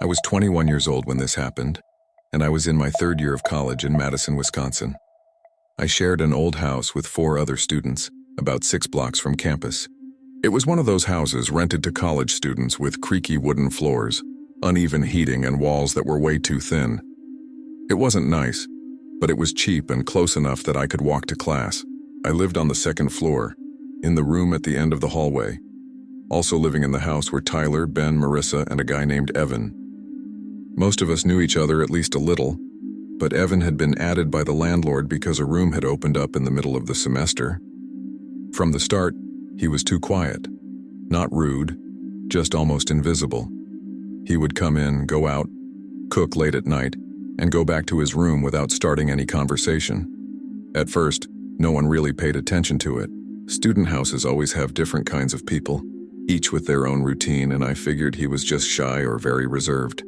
I was 21 years old when this happened, and I was in my third year of college in Madison, Wisconsin. I shared an old house with 4 other students, about 6 blocks from campus. It was one of those houses rented to college students with creaky wooden floors, uneven heating, and walls that were way too thin. It wasn't nice, but it was cheap and close enough that I could walk to class. I lived on the 2nd floor, in the room at the end of the hallway. Also living in the house were Tyler, Ben, Marissa, and a guy named Evan. Most of us knew each other at least a little, but Evan had been added by the landlord because a room had opened up in the middle of the semester. From the start, he was too quiet. Not rude, just almost invisible. He would come in, go out, cook late at night, and go back to his room without starting any conversation. At first, no one really paid attention to it. Student houses always have different kinds of people, each with their own routine, and I figured he was just shy or very reserved.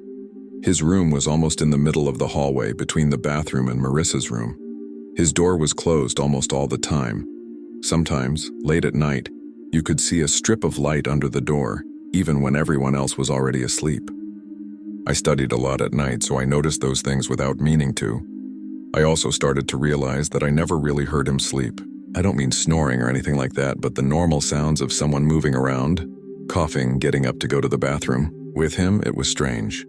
His room was almost in the middle of the hallway between the bathroom and Marissa's room. His door was closed almost all the time. Sometimes, late at night, you could see a strip of light under the door, even when everyone else was already asleep. I studied a lot at night, so I noticed those things without meaning to. I also started to realize that I never really heard him sleep. I don't mean snoring or anything like that, but the normal sounds of someone moving around, coughing, getting up to go to the bathroom. With him, it was strange.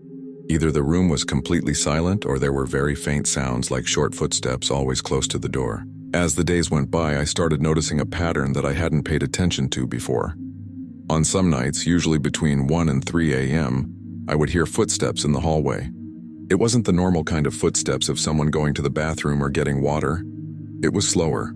Either the room was completely silent or there were very faint sounds like short footsteps always close to the door. As the days went by, I started noticing a pattern that I hadn't paid attention to before. On some nights, usually between 1 and 3 a.m., I would hear footsteps in the hallway. It wasn't the normal kind of footsteps of someone going to the bathroom or getting water. It was slower,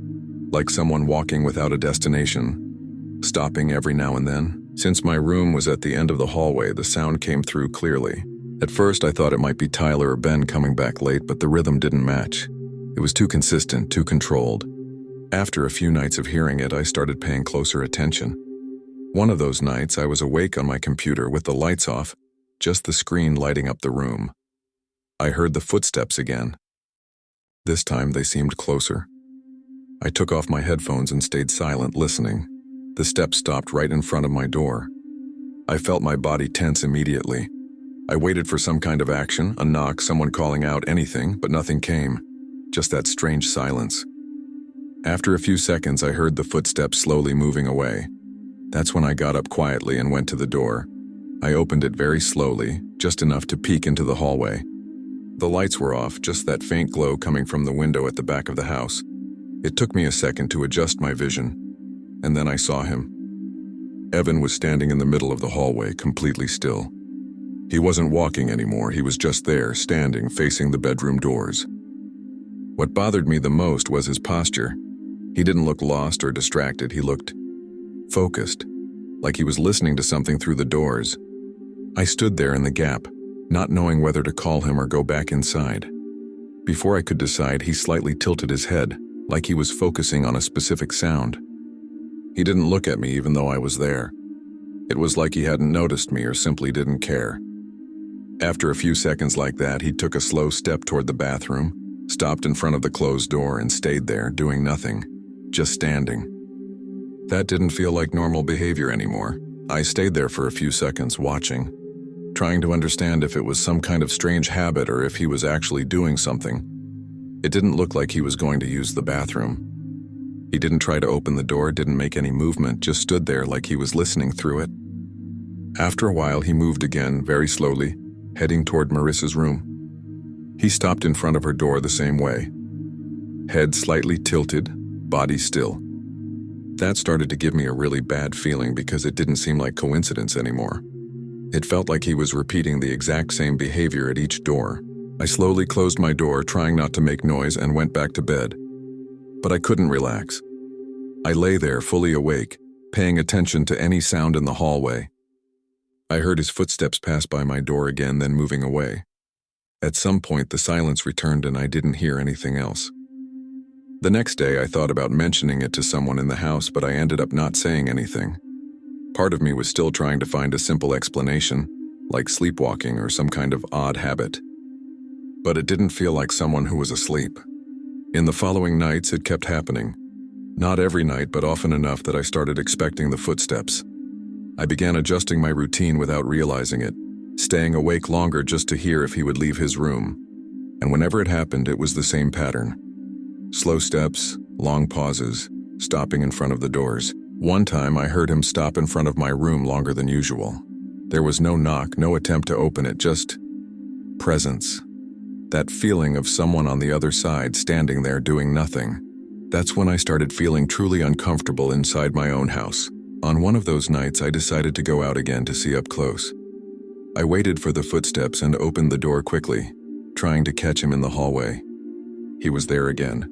like someone walking without a destination, stopping every now and then. Since my room was at the end of the hallway, the sound came through clearly. At first, I thought it might be Tyler or Ben coming back late, but the rhythm didn't match. It was too consistent, too controlled. After a few nights of hearing it, I started paying closer attention. One of those nights, I was awake on my computer with the lights off, just the screen lighting up the room. I heard the footsteps again. This time, they seemed closer. I took off my headphones and stayed silent, listening. The steps stopped right in front of my door. I felt my body tense immediately. I waited for some kind of action, a knock, someone calling out, anything, but nothing came. Just that strange silence. After a few seconds, I heard the footsteps slowly moving away. That's when I got up quietly and went to the door. I opened it very slowly, just enough to peek into the hallway. The lights were off, just that faint glow coming from the window at the back of the house. It took me a second to adjust my vision, and then I saw him. Evan was standing in the middle of the hallway, completely still. He wasn't walking anymore, he was just there, standing, facing the bedroom doors. What bothered me the most was his posture. He didn't look lost or distracted, he looked focused, like he was listening to something through the doors. I stood there in the gap, not knowing whether to call him or go back inside. Before I could decide, he slightly tilted his head, like he was focusing on a specific sound. He didn't look at me even though I was there. It was like he hadn't noticed me or simply didn't care. After a few seconds like that, he took a slow step toward the bathroom, stopped in front of the closed door, and stayed there, doing nothing, just standing. That didn't feel like normal behavior anymore. I stayed there for a few seconds, watching, trying to understand if it was some kind of strange habit or if he was actually doing something. It didn't look like he was going to use the bathroom. He didn't try to open the door, didn't make any movement, just stood there like he was listening through it. After a while, he moved again, very slowly, heading toward Marissa's room. He stopped in front of her door the same way. Head slightly tilted, body still. That started to give me a really bad feeling because it didn't seem like coincidence anymore. It felt like he was repeating the exact same behavior at each door. I slowly closed my door, trying not to make noise, and went back to bed. But I couldn't relax. I lay there, fully awake, paying attention to any sound in the hallway. I heard his footsteps pass by my door again, then moving away. At some point, the silence returned and I didn't hear anything else. The next day, I thought about mentioning it to someone in the house, but I ended up not saying anything. Part of me was still trying to find a simple explanation, like sleepwalking or some kind of odd habit. But it didn't feel like someone who was asleep. In the following nights, it kept happening. Not every night, but often enough that I started expecting the footsteps. I began adjusting my routine without realizing it. staying awake longer just to hear if he would leave his room. And whenever it happened, it was the same pattern. Slow steps, long pauses, stopping in front of the doors. One time I heard him stop in front of my room longer than usual. There was no knock, no attempt to open it, just presence. That feeling of someone on the other side standing there doing nothing. That's when I started feeling truly uncomfortable inside my own house. On one of those nights, I decided to go out again to see up close. I waited for the footsteps and opened the door quickly, trying to catch him in the hallway. He was there again,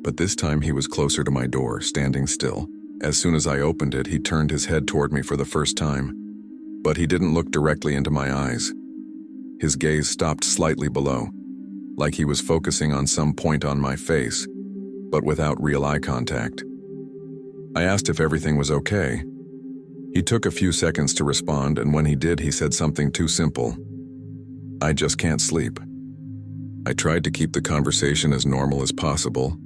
but this time he was closer to my door, standing still. As soon as I opened it, he turned his head toward me for the first time, but he didn't look directly into my eyes. His gaze stopped slightly below, like he was focusing on some point on my face, but without real eye contact. I asked if everything was okay. He took a few seconds to respond, and when he did, he said something too simple. "I just can't sleep." I tried to keep the conversation as normal as possible,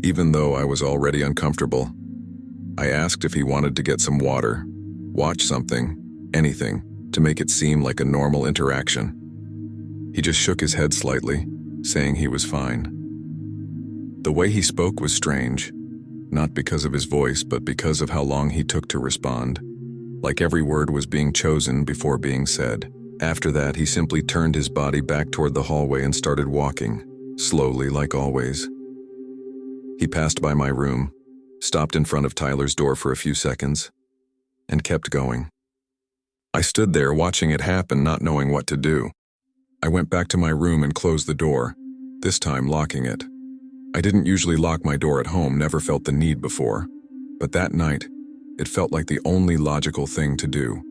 even though I was already uncomfortable. I asked if he wanted to get some water, watch something, anything, to make it seem like a normal interaction. He just shook his head slightly, saying he was fine. The way he spoke was strange, not because of his voice, but because of how long he took to respond, like every word was being chosen before being said. After that, he simply turned his body back toward the hallway and started walking, slowly like always. He passed by my room, stopped in front of Tyler's door for a few seconds, and kept going. I stood there watching it happen, not knowing what to do. I went back to my room and closed the door, this time locking it. I didn't usually lock my door at home, never felt the need before, but that night, it felt like the only logical thing to do.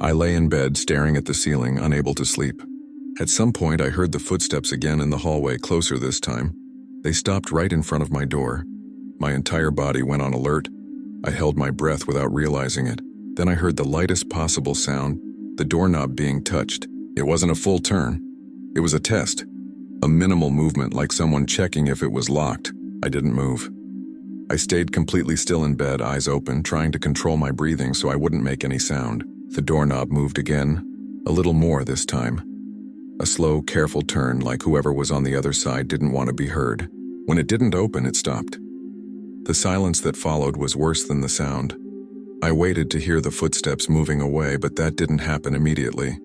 I lay in bed, staring at the ceiling, unable to sleep. At some point, I heard the footsteps again in the hallway, closer this time. They stopped right in front of my door. My entire body went on alert. I held my breath without realizing it. Then I heard the lightest possible sound, the doorknob being touched. It wasn't a full turn. It was a test. A minimal movement, like someone checking if it was locked. I didn't move. I stayed completely still in bed, eyes open, trying to control my breathing so I wouldn't make any sound. The doorknob moved again, a little more this time. A slow, careful turn, like whoever was on the other side didn't want to be heard. When it didn't open, it stopped. The silence that followed was worse than the sound. I waited to hear the footsteps moving away, but that didn't happen immediately.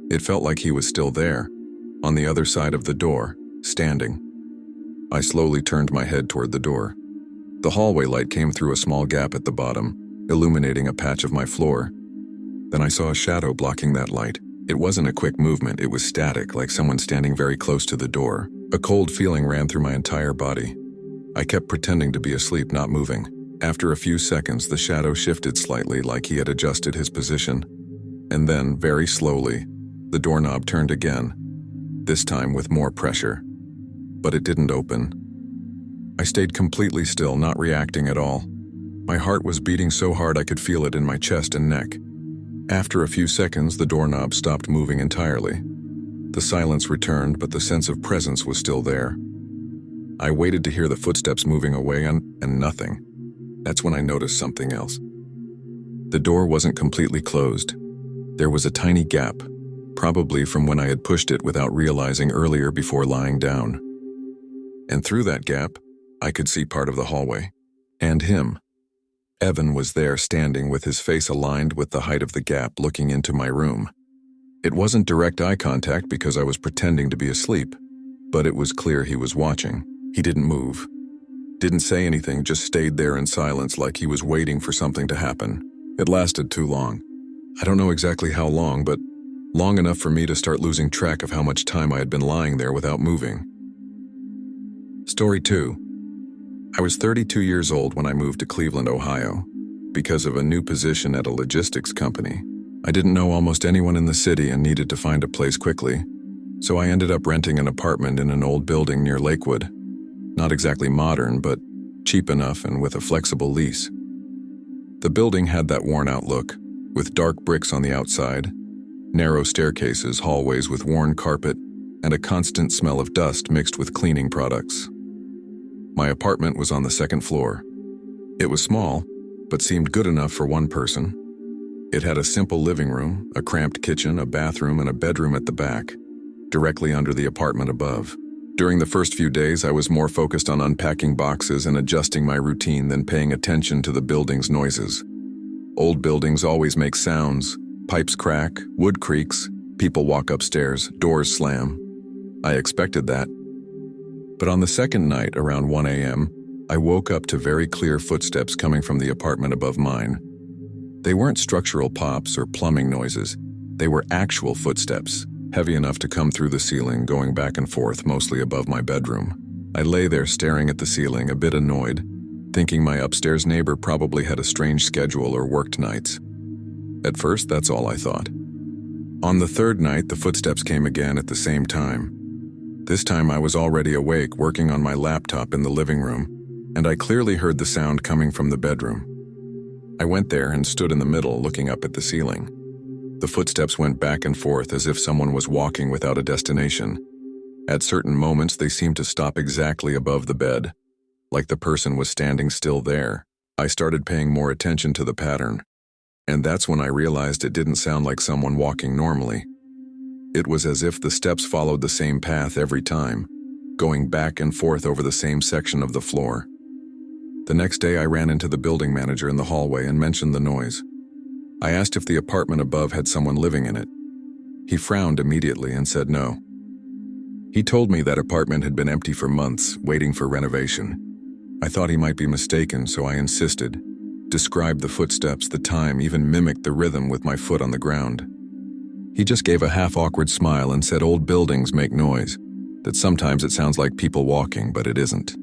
It felt like he was still there, on the other side of the door, standing. I slowly turned my head toward the door. The hallway light came through a small gap at the bottom, illuminating a patch of my floor. Then I saw a shadow blocking that light. It wasn't a quick movement, it was static, like someone standing very close to the door. A cold feeling ran through my entire body. I kept pretending to be asleep, not moving. After a few seconds, the shadow shifted slightly, like he had adjusted his position. And then, very slowly, the doorknob turned again, this time with more pressure. But it didn't open. I stayed completely still, not reacting at all. My heart was beating so hard I could feel it in my chest and neck. After a few seconds, the doorknob stopped moving entirely. The silence returned, but the sense of presence was still there. I waited to hear the footsteps moving away and nothing. That's when I noticed something else. The door wasn't completely closed. There was a tiny gap, probably from when I had pushed it without realizing earlier before lying down. And through that gap, I could see part of the hallway. And him. Evan was there, standing with his face aligned with the height of the gap, looking into my room. It wasn't direct eye contact because I was pretending to be asleep, but it was clear he was watching. He didn't move. Didn't say anything, just stayed there in silence, like he was waiting for something to happen. It lasted too long. I don't know exactly how long, but long enough for me to start losing track of how much time I had been lying there without moving. Story 2. I was 32 years old when I moved to Cleveland, Ohio, because of a new position at a logistics company. I didn't know almost anyone in the city and needed to find a place quickly, so I ended up renting an apartment in an old building near Lakewood. Not exactly modern, but cheap enough and with a flexible lease. The building had that worn-out look, with dark bricks on the outside, narrow staircases, hallways with worn carpet, and a constant smell of dust mixed with cleaning products. My apartment was on the second floor. It was small, but seemed good enough for one person. It had a simple living room, a cramped kitchen, a bathroom, and a bedroom at the back, directly under the apartment above. During the first few days, I was more focused on unpacking boxes and adjusting my routine than paying attention to the building's noises. Old buildings always make sounds. Pipes crack, wood creaks, people walk upstairs, doors slam. I expected that. But on the second night, around 1 a.m., I woke up to very clear footsteps coming from the apartment above mine. They weren't structural pops or plumbing noises. They were actual footsteps, heavy enough to come through the ceiling, going back and forth, mostly above my bedroom. I lay there staring at the ceiling, a bit annoyed, thinking my upstairs neighbor probably had a strange schedule or worked nights. At first, that's all I thought. On the third night, the footsteps came again at the same time. This time I was already awake, working on my laptop in the living room, and I clearly heard the sound coming from the bedroom. I went there and stood in the middle, looking up at the ceiling. The footsteps went back and forth as if someone was walking without a destination. At certain moments, they seemed to stop exactly above the bed, like the person was standing still there. I started paying more attention to the pattern, and that's when I realized it didn't sound like someone walking normally. It was as if the steps followed the same path every time, going back and forth over the same section of the floor. The next day, I ran into the building manager in the hallway and mentioned the noise. I asked if the apartment above had someone living in it. He frowned immediately and said no. He told me that apartment had been empty for months, waiting for renovation. I thought he might be mistaken, so I insisted, described the footsteps, the time, even mimicked the rhythm with my foot on the ground. He just gave a half-awkward smile and said old buildings make noise, that sometimes it sounds like people walking, but it isn't.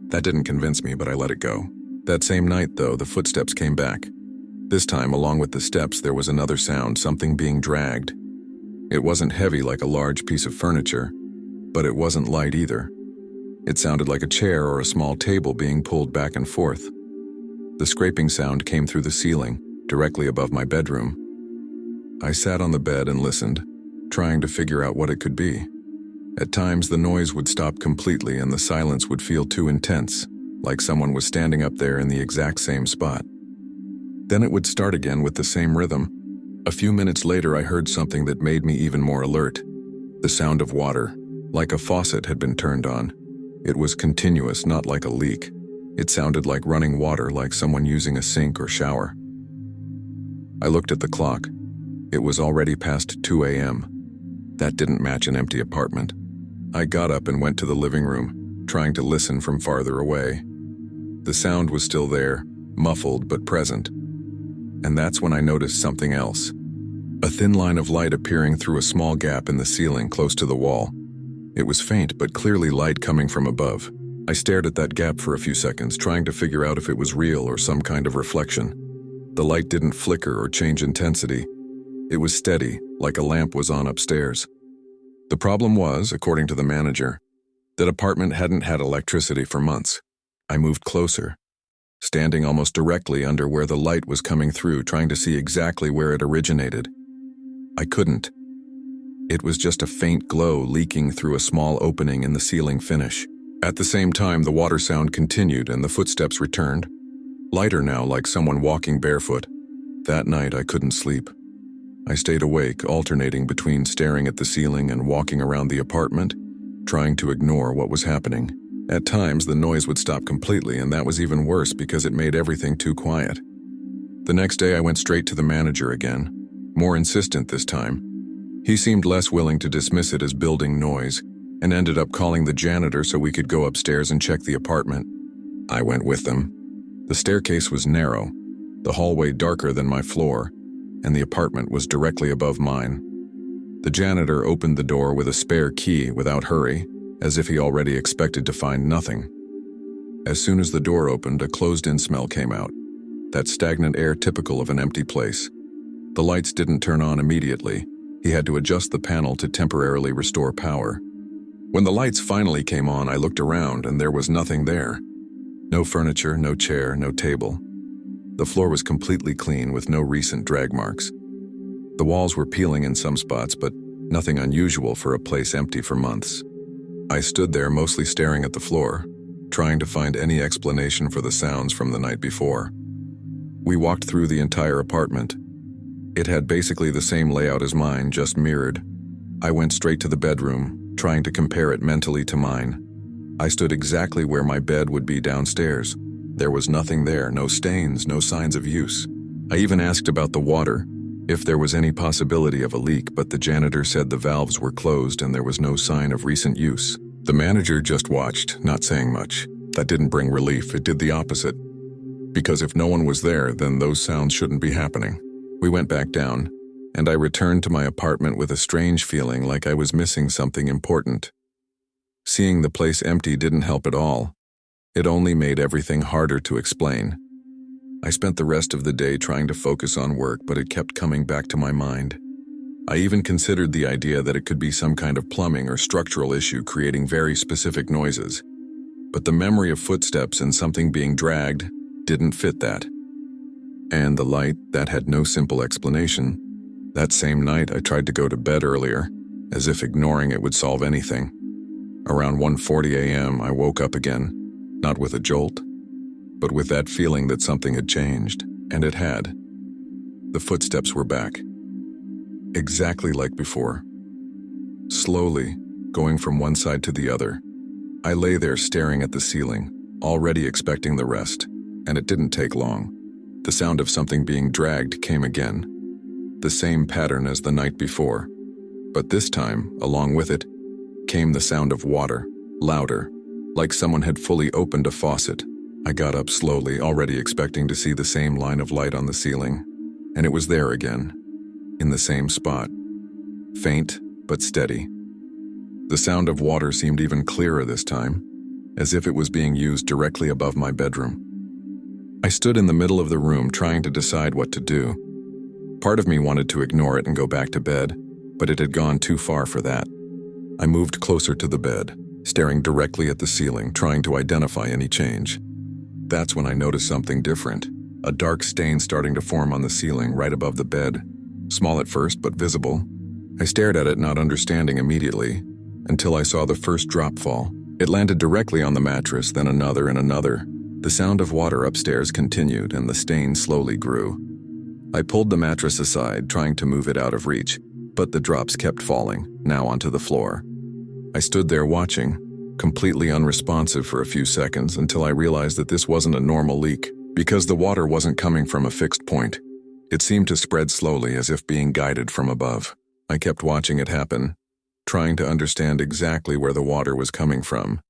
That didn't convince me, but I let it go. That same night, though, the footsteps came back. This time, along with the steps, there was another sound, something being dragged. It wasn't heavy like a large piece of furniture, but it wasn't light either. It sounded like a chair or a small table being pulled back and forth. The scraping sound came through the ceiling, directly above my bedroom. I sat on the bed and listened, trying to figure out what it could be. At times, the noise would stop completely and the silence would feel too intense, like someone was standing up there in the exact same spot. Then it would start again with the same rhythm. A few minutes later, I heard something that made me even more alert. The sound of water, like a faucet had been turned on. It was continuous, not like a leak. It sounded like running water, like someone using a sink or shower. I looked at the clock. It was already past 2 a.m. That didn't match an empty apartment. I got up and went to the living room, trying to listen from farther away. The sound was still there, muffled but present. And that's when I noticed something else. A thin line of light appearing through a small gap in the ceiling close to the wall. It was faint, but clearly light coming from above. I stared at that gap for a few seconds, trying to figure out if it was real or some kind of reflection. The light didn't flicker or change intensity. It was steady, like a lamp was on upstairs. The problem was, according to the manager, that apartment hadn't had electricity for months. I moved closer, standing almost directly under where the light was coming through, trying to see exactly where it originated. I couldn't. It was just a faint glow leaking through a small opening in the ceiling finish. At the same time, the water sound continued and the footsteps returned, lighter now, like someone walking barefoot. That night, I couldn't sleep. I stayed awake, alternating between staring at the ceiling and walking around the apartment, trying to ignore what was happening. At times, the noise would stop completely, and that was even worse because it made everything too quiet. The next day, I went straight to the manager again, more insistent this time. He seemed less willing to dismiss it as building noise, and ended up calling the janitor so we could go upstairs and check the apartment. I went with them. The staircase was narrow, the hallway darker than my floor, and the apartment was directly above mine. The janitor opened the door with a spare key without hurry, as if he already expected to find nothing. As soon as the door opened, a closed-in smell came out, that stagnant air typical of an empty place. The lights didn't turn on immediately. He had to adjust the panel to temporarily restore power. When the lights finally came on, I looked around and there was nothing there. No furniture, no chair, no table. The floor was completely clean with no recent drag marks. The walls were peeling in some spots, but nothing unusual for a place empty for months. I stood there mostly staring at the floor, trying to find any explanation for the sounds from the night before. We walked through the entire apartment, It had basically the same layout as mine, just mirrored. I went straight to the bedroom, trying to compare it mentally to mine. I stood exactly where my bed would be downstairs. There was nothing there, no stains, no signs of use. I even asked about the water, if there was any possibility of a leak, but the janitor said the valves were closed and there was no sign of recent use. The manager just watched, not saying much. That didn't bring relief, it did the opposite. Because if no one was there, then those sounds shouldn't be happening. We went back down, and I returned to my apartment with a strange feeling like I was missing something important. Seeing the place empty didn't help at all. It only made everything harder to explain. I spent the rest of the day trying to focus on work, but it kept coming back to my mind. I even considered the idea that it could be some kind of plumbing or structural issue creating very specific noises. But the memory of footsteps and something being dragged didn't fit that. And the light, that had no simple explanation. That same night, I tried to go to bed earlier, as if ignoring it would solve anything. Around 1:40 a.m., I woke up again, not with a jolt, but with that feeling that something had changed, and it had. The footsteps were back. Exactly like before. Slowly, going from one side to the other. I lay there staring at the ceiling, already expecting the rest, and it didn't take long. The sound of something being dragged came again. The same pattern as the night before. But this time, along with it, came the sound of water, louder, like someone had fully opened a faucet. I got up slowly, already expecting to see the same line of light on the ceiling, and it was there again, in the same spot. Faint, but steady. The sound of water seemed even clearer this time, as if it was being used directly above my bedroom. I stood in the middle of the room trying to decide what to do. Part of me wanted to ignore it and go back to bed, but it had gone too far for that. I moved closer to the bed, staring directly at the ceiling, trying to identify any change. That's when I noticed something different, a dark stain starting to form on the ceiling right above the bed. Small at first, but visible. I stared at it, not understanding immediately, until I saw the first drop fall. It landed directly on the mattress, then another and another. The sound of water upstairs continued, and the stain slowly grew. I pulled the mattress aside, trying to move it out of reach, but the drops kept falling, now onto the floor. I stood there watching, completely unresponsive for a few seconds, until I realized that this wasn't a normal leak, because the water wasn't coming from a fixed point. It seemed to spread slowly, as if being guided from above. I kept watching it happen, trying to understand exactly where the water was coming from.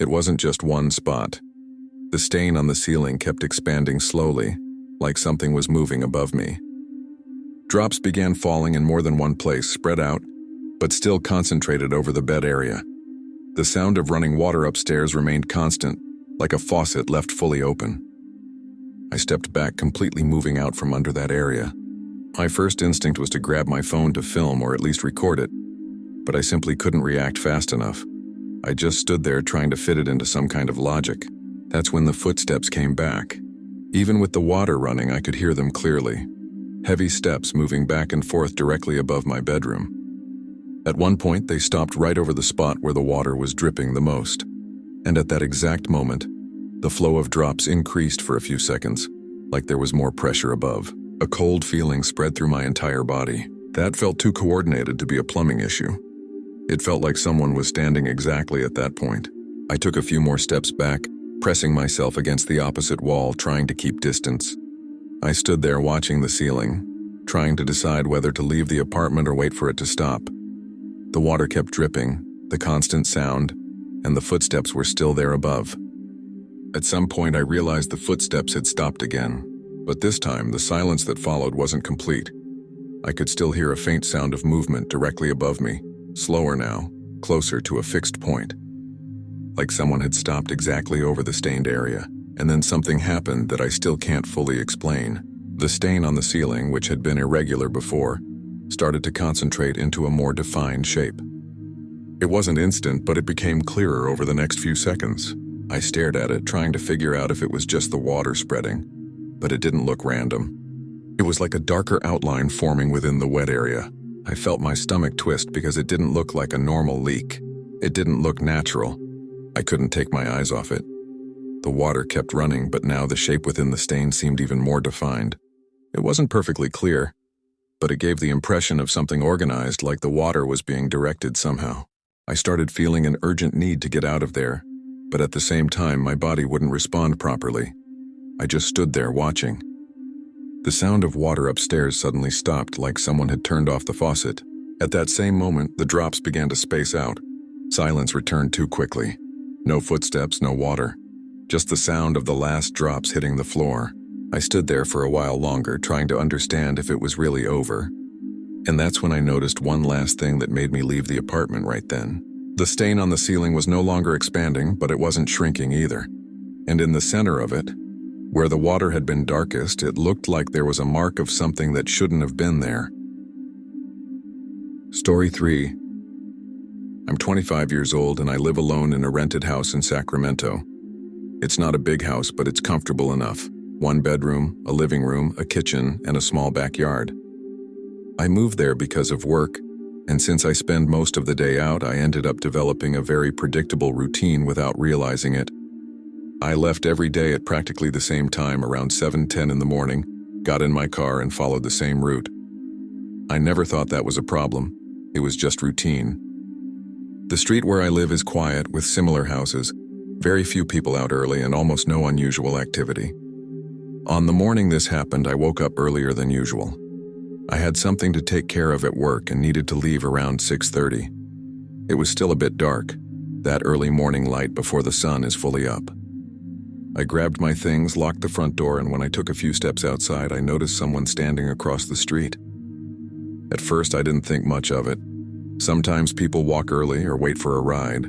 It wasn't just one spot. The stain on the ceiling kept expanding slowly, like something was moving above me. Drops began falling in more than one place, spread out, but still concentrated over the bed area. The sound of running water upstairs remained constant, like a faucet left fully open. I stepped back, completely moving out from under that area. My first instinct was to grab my phone to film or at least record it, but I simply couldn't react fast enough. I just stood there trying to fit it into some kind of logic. That's when the footsteps came back. Even with the water running, I could hear them clearly. Heavy steps moving back and forth directly above my bedroom. At one point, they stopped right over the spot where the water was dripping the most. And at that exact moment, the flow of drops increased for a few seconds, like there was more pressure above. A cold feeling spread through my entire body. That felt too coordinated to be a plumbing issue. It felt like someone was standing exactly at that point. I took a few more steps back, pressing myself against the opposite wall, trying to keep distance. I stood there watching the ceiling, trying to decide whether to leave the apartment or wait for it to stop. The water kept dripping, the constant sound, and the footsteps were still there above. At some point, I realized the footsteps had stopped again, but this time, the silence that followed wasn't complete. I could still hear a faint sound of movement directly above me, slower now, closer to a fixed point. Like someone had stopped exactly over the stained area, and then something happened that I still can't fully explain. The stain on the ceiling, which had been irregular before, started to concentrate into a more defined shape. It wasn't instant, but it became clearer over the next few seconds. I stared at it, trying to figure out if it was just the water spreading, but it didn't look random. It was like a darker outline forming within the wet area. I felt my stomach twist because it didn't look like a normal leak. It didn't look natural. I couldn't take my eyes off it. The water kept running, but now the shape within the stain seemed even more defined. It wasn't perfectly clear, but it gave the impression of something organized, like the water was being directed somehow. I started feeling an urgent need to get out of there, but at the same time my body wouldn't respond properly. I just stood there watching. The sound of water upstairs suddenly stopped, like someone had turned off the faucet. At that same moment, the drops began to space out. Silence returned too quickly. No footsteps, no water. Just the sound of the last drops hitting the floor. I stood there for a while longer, trying to understand if it was really over. And that's when I noticed one last thing that made me leave the apartment right then. The stain on the ceiling was no longer expanding, but it wasn't shrinking either. And in the center of it, where the water had been darkest, it looked like there was a mark of something that shouldn't have been there. Story 3. I'm 25 years old and I live alone in a rented house in Sacramento. It's not a big house, but it's comfortable enough. 1 bedroom, a living room, a kitchen, and a small backyard. I moved there because of work, and since I spend most of the day out, I ended up developing a very predictable routine without realizing it. I left every day at practically the same time, around 7:10 in the morning, got in my car and followed the same route. I never thought that was a problem. It was just routine. The street where I live is quiet, with similar houses, very few people out early, and almost no unusual activity. On the morning this happened, I woke up earlier than usual. I had something to take care of at work and needed to leave around 6:30. It was still a bit dark, that early morning light before the sun is fully up. I grabbed my things, locked the front door, and when I took a few steps outside, I noticed someone standing across the street. At first, I didn't think much of it. Sometimes people walk early or wait for a ride,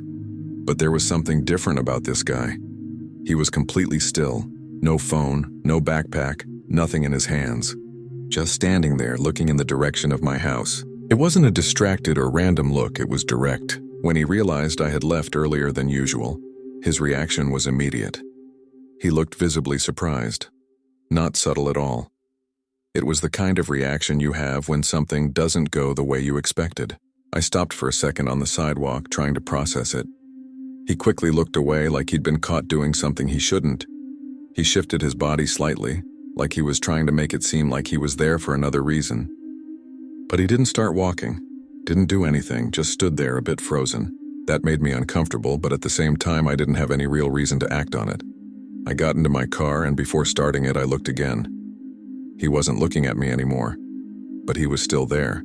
but there was something different about this guy. He was completely still. No phone, no backpack, nothing in his hands. Just standing there looking in the direction of my house. It wasn't a distracted or random look, it was direct. When he realized I had left earlier than usual, his reaction was immediate. He looked visibly surprised. Not subtle at all. It was the kind of reaction you have when something doesn't go the way you expected. I stopped for a second on the sidewalk, trying to process it. He quickly looked away, like he'd been caught doing something he shouldn't. He shifted his body slightly, like he was trying to make it seem like he was there for another reason. But he didn't start walking, didn't do anything, just stood there a bit frozen. That made me uncomfortable, but at the same time I didn't have any real reason to act on it. I got into my car, and before starting it I looked again. He wasn't looking at me anymore, but he was still there.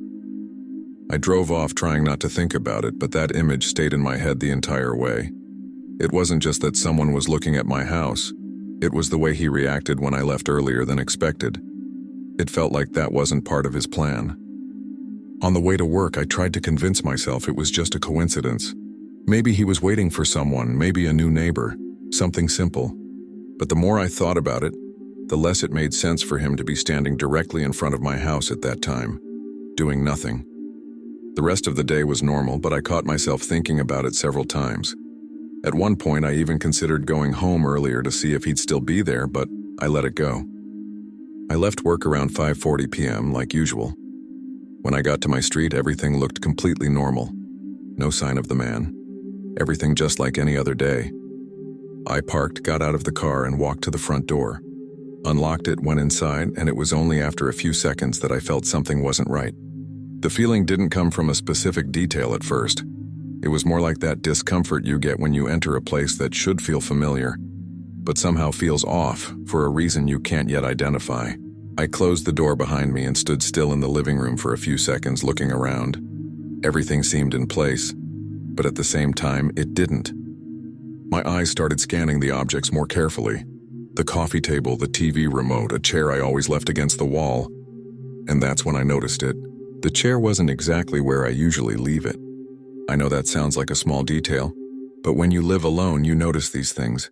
I drove off, trying not to think about it, but that image stayed in my head the entire way. It wasn't just that someone was looking at my house. It was the way he reacted when I left earlier than expected. It felt like that wasn't part of his plan. On the way to work, I tried to convince myself it was just a coincidence. Maybe he was waiting for someone, maybe a new neighbor, something simple. But the more I thought about it, the less it made sense for him to be standing directly in front of my house at that time, doing nothing. The rest of the day was normal, but I caught myself thinking about it several times. At one point, I even considered going home earlier to see if he'd still be there, but I let it go. I left work around 5:40 p.m. like usual. When I got to my street, everything looked completely normal. No sign of the man. Everything just like any other day. I parked, got out of the car, and walked to the front door. Unlocked it, went inside, and it was only after a few seconds that I felt something wasn't right. The feeling didn't come from a specific detail at first. It was more like that discomfort you get when you enter a place that should feel familiar, but somehow feels off for a reason you can't yet identify. I closed the door behind me and stood still in the living room for a few seconds, looking around. Everything seemed in place, but at the same time, it didn't. My eyes started scanning the objects more carefully. The coffee table, the TV remote, a chair I always left against the wall. And that's when I noticed it. The chair wasn't exactly where I usually leave it. I know that sounds like a small detail, but when you live alone, you notice these things.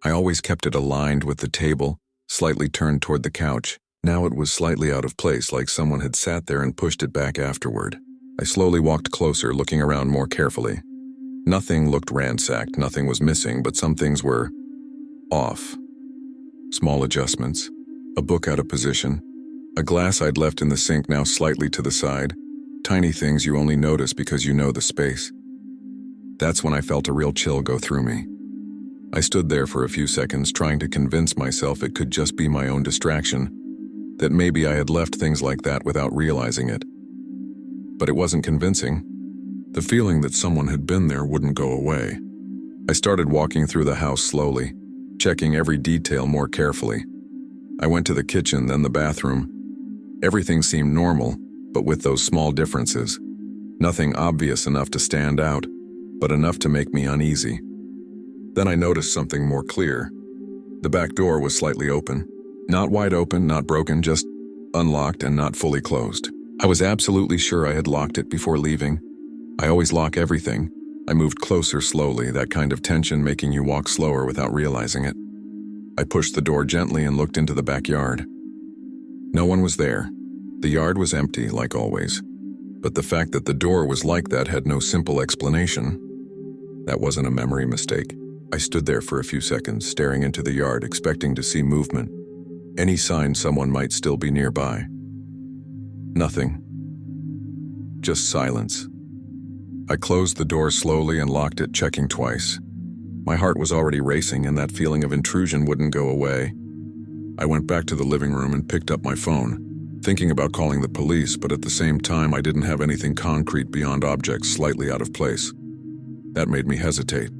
I always kept it aligned with the table, slightly turned toward the couch. Now it was slightly out of place, like someone had sat there and pushed it back afterward. I slowly walked closer, looking around more carefully. Nothing looked ransacked, nothing was missing, but some things were off. Small adjustments, a book out of position, a glass I'd left in the sink now slightly to the side, tiny things you only notice because you know the space. That's when I felt a real chill go through me. I stood there for a few seconds, trying to convince myself it could just be my own distraction, that maybe I had left things like that without realizing it. But it wasn't convincing. The feeling that someone had been there wouldn't go away. I started walking through the house slowly, checking every detail more carefully. I went to the kitchen, then the bathroom. Everything seemed normal, but with those small differences. Nothing obvious enough to stand out, but enough to make me uneasy. Then I noticed something more clear. The back door was slightly open. Not wide open, not broken, just unlocked and not fully closed. I was absolutely sure I had locked it before leaving. I always lock everything. I moved closer slowly, that kind of tension making you walk slower without realizing it. I pushed the door gently and looked into the backyard. No one was there. The yard was empty, like always. But the fact that the door was like that had no simple explanation. That wasn't a memory mistake. I stood there for a few seconds, staring into the yard, expecting to see movement. Any sign someone might still be nearby. Nothing. Just silence. I closed the door slowly and locked it, checking twice. My heart was already racing, and that feeling of intrusion wouldn't go away. I went back to the living room and picked up my phone, thinking about calling the police, but at the same time I didn't have anything concrete beyond objects slightly out of place. That made me hesitate.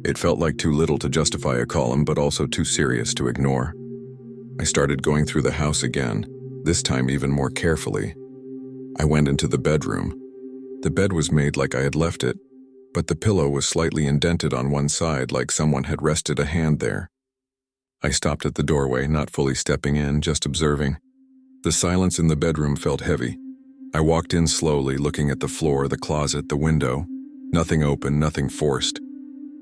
It felt like too little to justify a call, but also too serious to ignore. I started going through the house again, this time even more carefully. I went into the bedroom. The bed was made like I had left it, but the pillow was slightly indented on one side, like someone had rested a hand there. I stopped at the doorway, not fully stepping in, just observing. The silence in the bedroom felt heavy. I walked in slowly, looking at the floor, the closet, the window. Nothing open, nothing forced.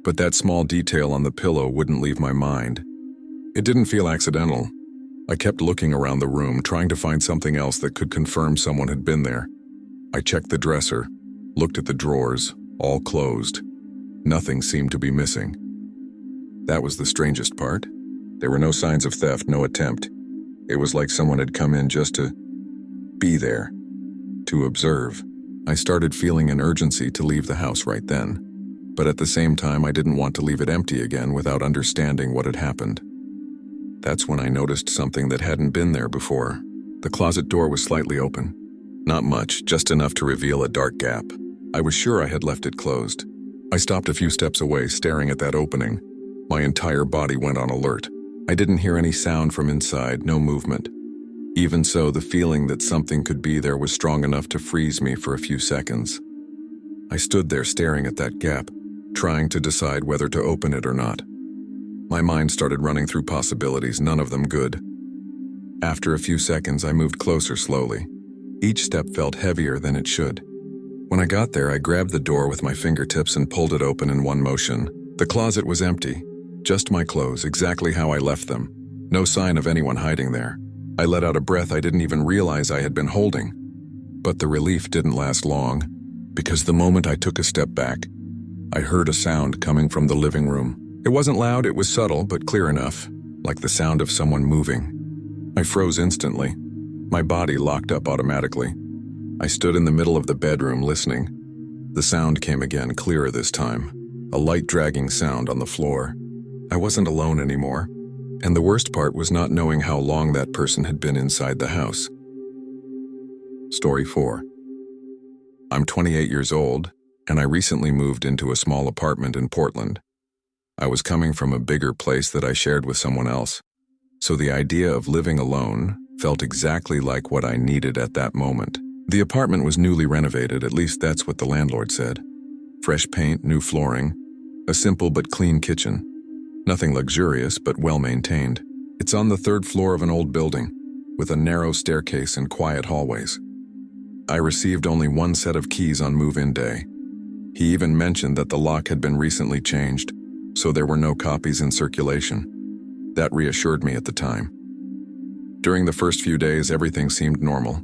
But that small detail on the pillow wouldn't leave my mind. It didn't feel accidental. I kept looking around the room, trying to find something else that could confirm someone had been there. I checked the dresser, looked at the drawers, all closed. Nothing seemed to be missing. That was the strangest part. There were no signs of theft, no attempt. It was like someone had come in just to be there, to observe. I started feeling an urgency to leave the house right then. But at the same time, I didn't want to leave it empty again without understanding what had happened. That's when I noticed something that hadn't been there before. The closet door was slightly open. Not much, just enough to reveal a dark gap. I was sure I had left it closed. I stopped a few steps away, staring at that opening. My entire body went on alert. I didn't hear any sound from inside, no movement. Even so, the feeling that something could be there was strong enough to freeze me for a few seconds. I stood there staring at that gap, trying to decide whether to open it or not. My mind started running through possibilities, none of them good. After a few seconds, I moved closer slowly. Each step felt heavier than it should. When I got there, I grabbed the door with my fingertips and pulled it open in one motion. The closet was empty. Just my clothes, exactly how I left them. No sign of anyone hiding there. I let out a breath I didn't even realize I had been holding. But the relief didn't last long, because the moment I took a step back, I heard a sound coming from the living room. It wasn't loud, it was subtle, but clear enough, like the sound of someone moving. I froze instantly. My body locked up automatically. I stood in the middle of the bedroom listening. The sound came again, clearer this time. A light dragging sound on the floor. I wasn't alone anymore, and the worst part was not knowing how long that person had been inside the house. Story 4. I'm 28 years old, and I recently moved into a small apartment in Portland. I was coming from a bigger place that I shared with someone else, so the idea of living alone felt exactly like what I needed at that moment. The apartment was newly renovated, at least that's what the landlord said. Fresh paint, new flooring, a simple but clean kitchen. Nothing luxurious, but well-maintained. It's on the third floor of an old building, with a narrow staircase and quiet hallways. I received only one set of keys on move-in day. He even mentioned that the lock had been recently changed, so there were no copies in circulation. That reassured me at the time. During the first few days, everything seemed normal.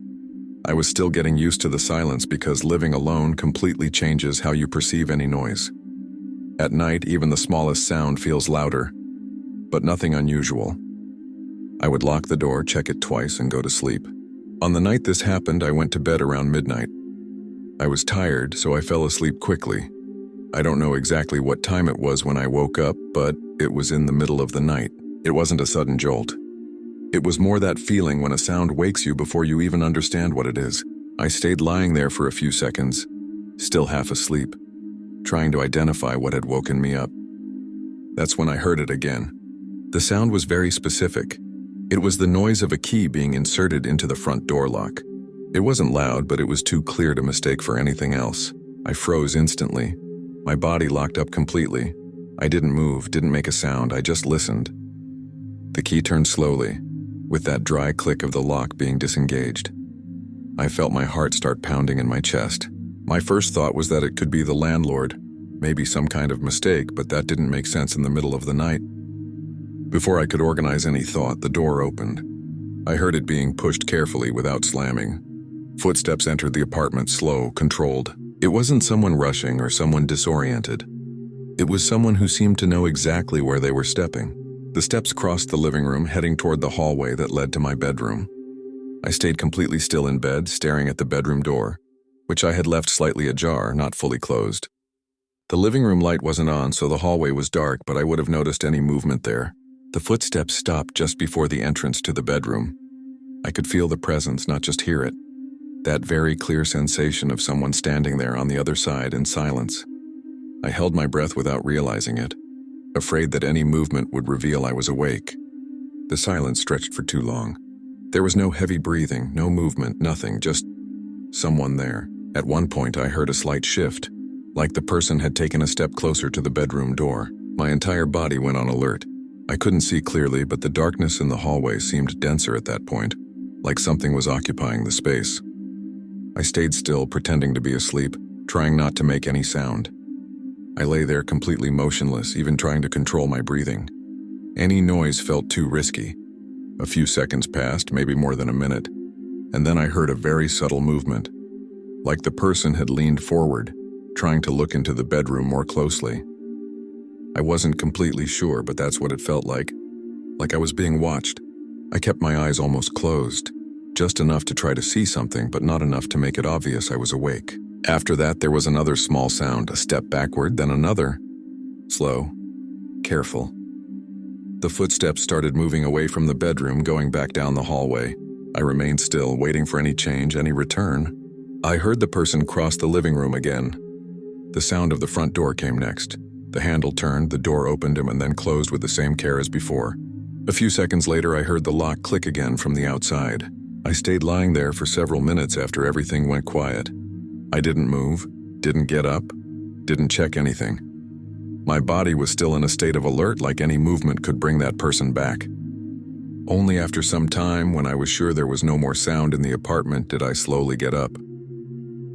I was still getting used to the silence because living alone completely changes how you perceive any noise. At night, even the smallest sound feels louder, but nothing unusual. I would lock the door, check it twice, and go to sleep. On the night this happened, I went to bed around midnight. I was tired, so I fell asleep quickly. I don't know exactly what time it was when I woke up, but it was in the middle of the night. It wasn't a sudden jolt. It was more that feeling when a sound wakes you before you even understand what it is. I stayed lying there for a few seconds, still half asleep, trying to identify what had woken me up. That's when I heard it again. The sound was very specific. It was the noise of a key being inserted into the front door lock. It wasn't loud, but it was too clear to mistake for anything else. I froze instantly. My body locked up completely. I didn't move, didn't make a sound, I just listened. The key turned slowly, with that dry click of the lock being disengaged. I felt my heart start pounding in my chest. My first thought was that it could be the landlord, maybe some kind of mistake, but that didn't make sense in the middle of the night. Before I could organize any thought, the door opened. I heard it being pushed carefully without slamming. Footsteps entered the apartment, slow, controlled. It wasn't someone rushing or someone disoriented. It was someone who seemed to know exactly where they were stepping. The steps crossed the living room, heading toward the hallway that led to my bedroom. I stayed completely still in bed, staring at the bedroom door, which I had left slightly ajar, not fully closed. The living room light wasn't on, so the hallway was dark, but I would have noticed any movement there. The footsteps stopped just before the entrance to the bedroom. I could feel the presence, not just hear it. That very clear sensation of someone standing there on the other side in silence. I held my breath without realizing it, afraid that any movement would reveal I was awake. The silence stretched for too long. There was no heavy breathing, no movement, nothing, just someone there. At one point, I heard a slight shift, like the person had taken a step closer to the bedroom door. My entire body went on alert. I couldn't see clearly, but the darkness in the hallway seemed denser at that point, like something was occupying the space. I stayed still, pretending to be asleep, trying not to make any sound. I lay there completely motionless, even trying to control my breathing. Any noise felt too risky. A few seconds passed, maybe more than a minute, and then I heard a very subtle movement, like the person had leaned forward, trying to look into the bedroom more closely. I wasn't completely sure, but that's what it felt like I was being watched. I kept my eyes almost closed, just enough to try to see something, but not enough to make it obvious I was awake. After that, there was another small sound, a step backward, then another. Slow, careful. The footsteps started moving away from the bedroom, going back down the hallway. I remained still, waiting for any change, any return. I heard the person cross the living room again. The sound of the front door came next. The handle turned, the door opened and then closed with the same care as before. A few seconds later, I heard the lock click again from the outside. I stayed lying there for several minutes after everything went quiet. I didn't move, didn't get up, didn't check anything. My body was still in a state of alert, like any movement could bring that person back. Only after some time, when I was sure there was no more sound in the apartment, did I slowly get up.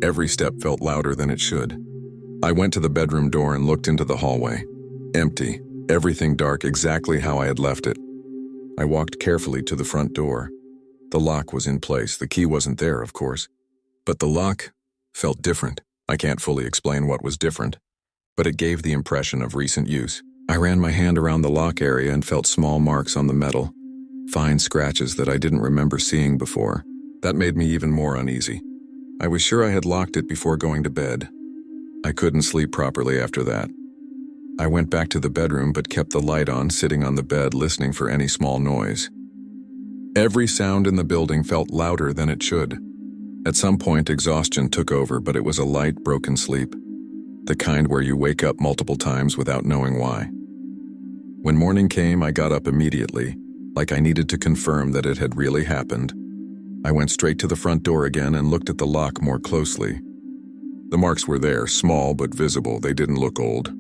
Every step felt louder than it should. I went to the bedroom door and looked into the hallway. Empty, everything dark, exactly how I had left it. I walked carefully to the front door. The lock was in place. The key wasn't there, of course. But the lock felt different. I can't fully explain what was different, but it gave the impression of recent use. I ran my hand around the lock area and felt small marks on the metal, fine scratches that I didn't remember seeing before. That made me even more uneasy. I was sure I had locked it before going to bed. I couldn't sleep properly after that. I went back to the bedroom but kept the light on, sitting on the bed listening for any small noise. Every sound in the building felt louder than it should. At some point, exhaustion took over, but it was a light, broken sleep. The kind where you wake up multiple times without knowing why. When morning came, I got up immediately, like I needed to confirm that it had really happened. I went straight to the front door again and looked at the lock more closely. The marks were there, small but visible. They didn't look old.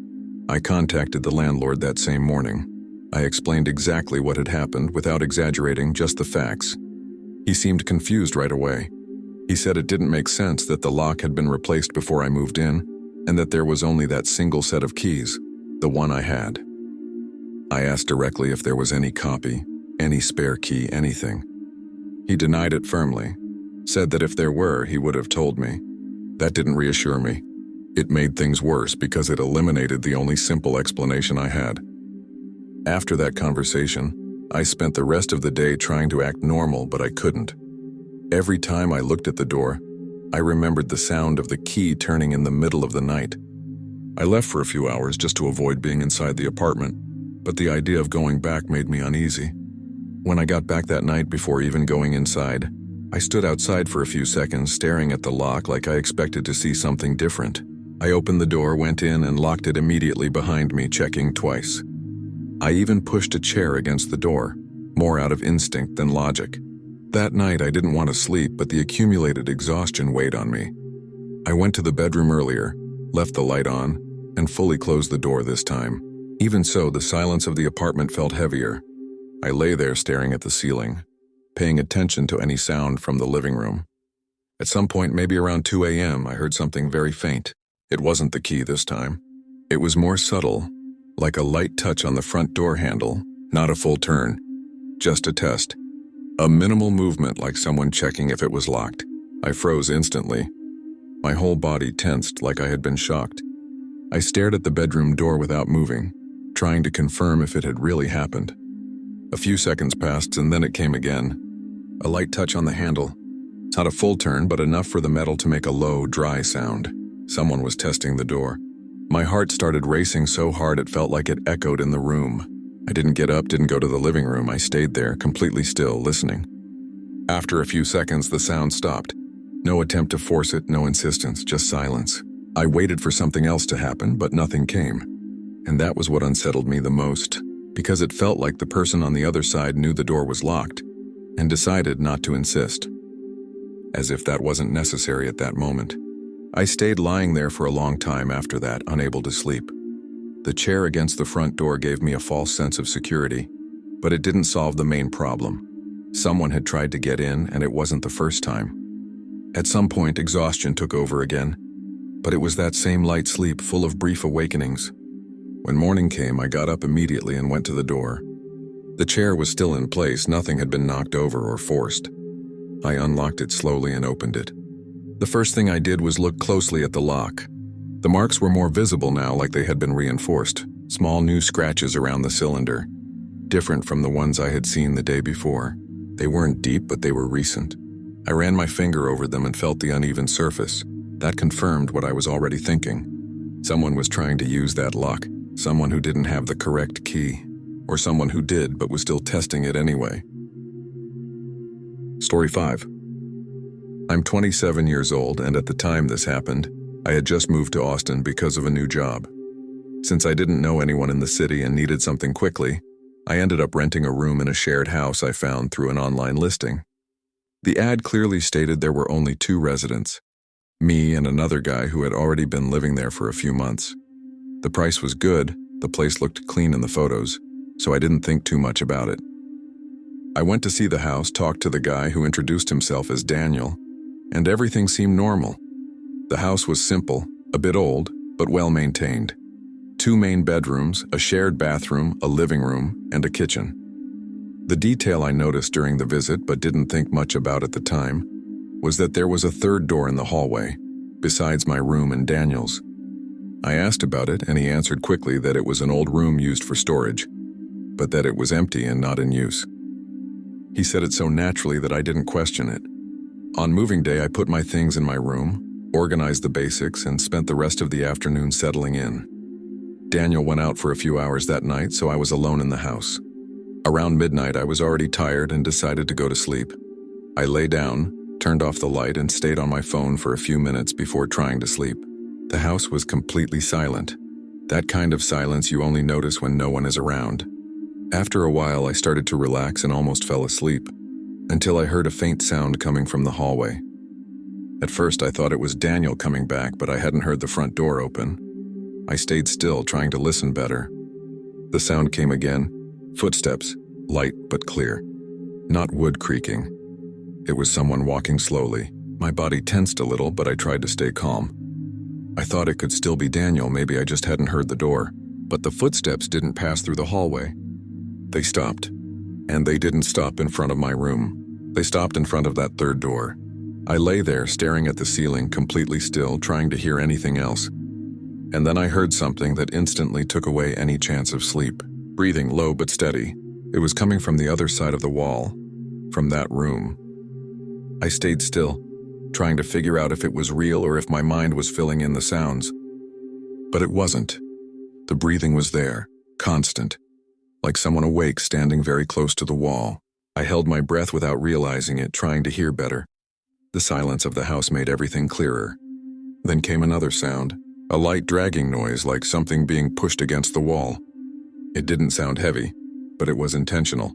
I contacted the landlord that same morning. I explained exactly what had happened without exaggerating, just the facts. He seemed confused right away. He said it didn't make sense that the lock had been replaced before I moved in, and that there was only that single set of keys, the one I had. I asked directly if there was any copy, any spare key, anything. He denied it firmly, said that if there were, he would have told me. That didn't reassure me. It made things worse because it eliminated the only simple explanation I had. After that conversation, I spent the rest of the day trying to act normal, but I couldn't. Every time I looked at the door, I remembered the sound of the key turning in the middle of the night. I left for a few hours just to avoid being inside the apartment, but the idea of going back made me uneasy. When I got back that night before even going inside, I stood outside for a few seconds staring at the lock like I expected to see something different. I opened the door, went in, and locked it immediately behind me, checking twice. I even pushed a chair against the door, more out of instinct than logic. That night I didn't want to sleep, but the accumulated exhaustion weighed on me. I went to the bedroom earlier, left the light on, and fully closed the door this time. Even so, the silence of the apartment felt heavier. I lay there staring at the ceiling, paying attention to any sound from the living room. At some point, maybe around 2 a.m., I heard something very faint. It wasn't the key this time. It was more subtle, like a light touch on the front door handle, not a full turn, just a test. A minimal movement like someone checking if it was locked. I froze instantly. My whole body tensed like I had been shocked. I stared at the bedroom door without moving, trying to confirm if it had really happened. A few seconds passed and then it came again. A light touch on the handle. Not a full turn, but enough for the metal to make a low, dry sound. Someone was testing the door. My heart started racing so hard it felt like it echoed in the room. I didn't get up, didn't go to the living room. I stayed there, completely still, listening. After a few seconds, the sound stopped. No attempt to force it, no insistence, just silence. I waited for something else to happen, but nothing came. And that was what unsettled me the most, because it felt like the person on the other side knew the door was locked and decided not to insist. As if that wasn't necessary at that moment. I stayed lying there for a long time after that, unable to sleep. The chair against the front door gave me a false sense of security, but it didn't solve the main problem. Someone had tried to get in, and it wasn't the first time. At some point, exhaustion took over again, but it was that same light sleep full of brief awakenings. When morning came, I got up immediately and went to the door. The chair was still in place, nothing had been knocked over or forced. I unlocked it slowly and opened it. The first thing I did was look closely at the lock. The marks were more visible now, like they had been reinforced. Small new scratches around the cylinder, different from the ones I had seen the day before. They weren't deep, but they were recent. I ran my finger over them and felt the uneven surface. That confirmed what I was already thinking. Someone was trying to use that lock. Someone who didn't have the correct key. Or someone who did, but was still testing it anyway. Story 5. I'm 27 years old, and at the time this happened, I had just moved to Austin because of a new job. Since I didn't know anyone in the city and needed something quickly, I ended up renting a room in a shared house I found through an online listing. The ad clearly stated there were only 2 residents, me and another guy who had already been living there for a few months. The price was good, the place looked clean in the photos, so I didn't think too much about it. I went to see the house, talked to the guy who introduced himself as Daniel, and everything seemed normal. The house was simple, a bit old, but well maintained. 2 main bedrooms, a shared bathroom, a living room, and a kitchen. The detail I noticed during the visit, but didn't think much about at the time, was that there was a third door in the hallway, besides my room and Daniel's. I asked about it, and he answered quickly that it was an old room used for storage, but that it was empty and not in use. He said it so naturally that I didn't question it. On moving day, I put my things in my room, organized the basics, and spent the rest of the afternoon settling in. Daniel went out for a few hours that night, so I was alone in the house. Around midnight, I was already tired and decided to go to sleep. I lay down, turned off the light, and stayed on my phone for a few minutes before trying to sleep. The house was completely silent. That kind of silence you only notice when no one is around. After a while, I started to relax and almost fell asleep, until I heard a faint sound coming from the hallway. At first, I thought it was Daniel coming back, but I hadn't heard the front door open. I stayed still, trying to listen better. The sound came again. Footsteps, light but clear. Not wood creaking. It was someone walking slowly. My body tensed a little, but I tried to stay calm. I thought it could still be Daniel, maybe I just hadn't heard the door. But the footsteps didn't pass through the hallway. They stopped. And they didn't stop in front of my room. They stopped in front of that third door. I lay there, staring at the ceiling, completely still, trying to hear anything else. And then I heard something that instantly took away any chance of sleep. Breathing low but steady. It was coming from the other side of the wall, from that room. I stayed still, trying to figure out if it was real or if my mind was filling in the sounds. But it wasn't. The breathing was there, constant, like someone awake standing very close to the wall. I held my breath without realizing it, trying to hear better. The silence of the house made everything clearer. Then came another sound, a light dragging noise like something being pushed against the wall. It didn't sound heavy, but it was intentional.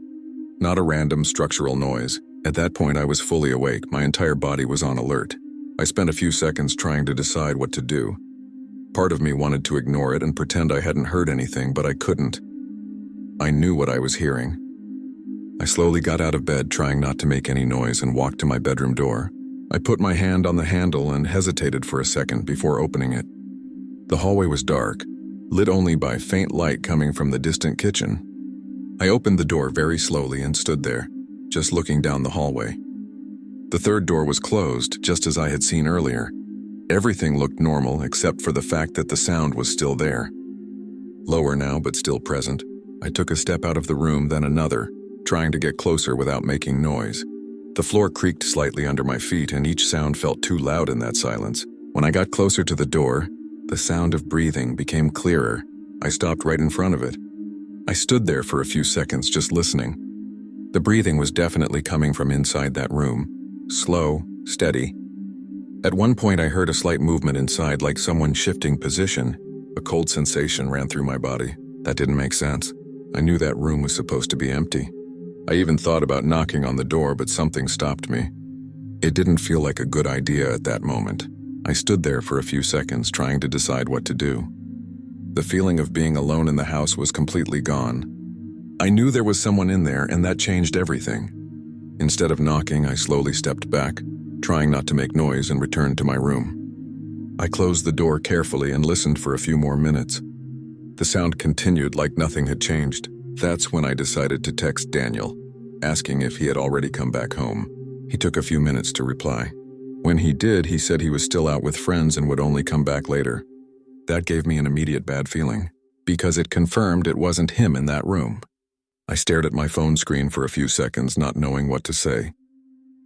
Not a random structural noise. At that point, I was fully awake. My entire body was on alert. I spent a few seconds trying to decide what to do. Part of me wanted to ignore it and pretend I hadn't heard anything, but I couldn't. I knew what I was hearing. I slowly got out of bed, trying not to make any noise, and walked to my bedroom door. I put my hand on the handle and hesitated for a second before opening it. The hallway was dark, lit only by faint light coming from the distant kitchen. I opened the door very slowly and stood there, just looking down the hallway. The third door was closed, just as I had seen earlier. Everything looked normal except for the fact that the sound was still there. Lower now, but still present, I took a step out of the room, then another, trying to get closer without making noise. The floor creaked slightly under my feet, and each sound felt too loud in that silence. When I got closer to the door, the sound of breathing became clearer. I stopped right in front of it. I stood there for a few seconds, just listening. The breathing was definitely coming from inside that room. Slow, steady. At one point, I heard a slight movement inside, like someone shifting position. A cold sensation ran through my body. That didn't make sense. I knew that room was supposed to be empty. I even thought about knocking on the door, but something stopped me. It didn't feel like a good idea at that moment. I stood there for a few seconds, trying to decide what to do. The feeling of being alone in the house was completely gone. I knew there was someone in there, and that changed everything. Instead of knocking, I slowly stepped back, trying not to make noise, and returned to my room. I closed the door carefully and listened for a few more minutes. The sound continued like nothing had changed. That's when I decided to text Daniel, asking if he had already come back home. He took a few minutes to reply. When he did, he said he was still out with friends and would only come back later. That gave me an immediate bad feeling, because it confirmed it wasn't him in that room. I stared at my phone screen for a few seconds, not knowing what to say.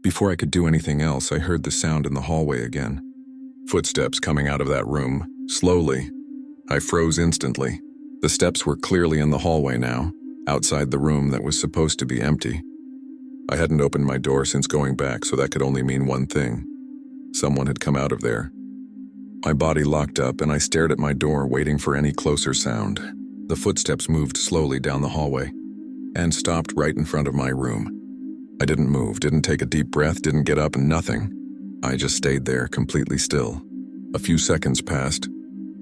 Before I could do anything else, I heard the sound in the hallway again. Footsteps coming out of that room, slowly. I froze instantly. The steps were clearly in the hallway now, outside the room that was supposed to be empty. I hadn't opened my door since going back, so that could only mean one thing. Someone had come out of there. My body locked up, and I stared at my door, waiting for any closer sound. The footsteps moved slowly down the hallway and stopped right in front of my room. I didn't move, didn't take a deep breath, didn't get up, nothing. I just stayed there, completely still. A few seconds passed,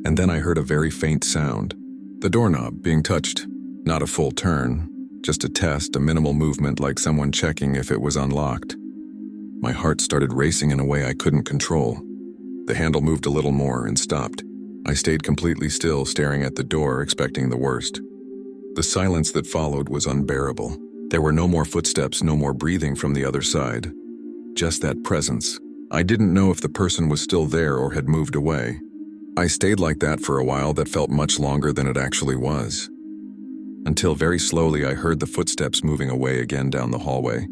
and then I heard a very faint sound. The doorknob being touched. Not a full turn, just a test, a minimal movement like someone checking if it was unlocked. My heart started racing in a way I couldn't control. The handle moved a little more and stopped. I stayed completely still, staring at the door, expecting the worst. The silence that followed was unbearable. There were no more footsteps, no more breathing from the other side. Just that presence. I didn't know if the person was still there or had moved away. I stayed like that for a while that felt much longer than it actually was. Until very slowly I heard the footsteps moving away again down the hallway.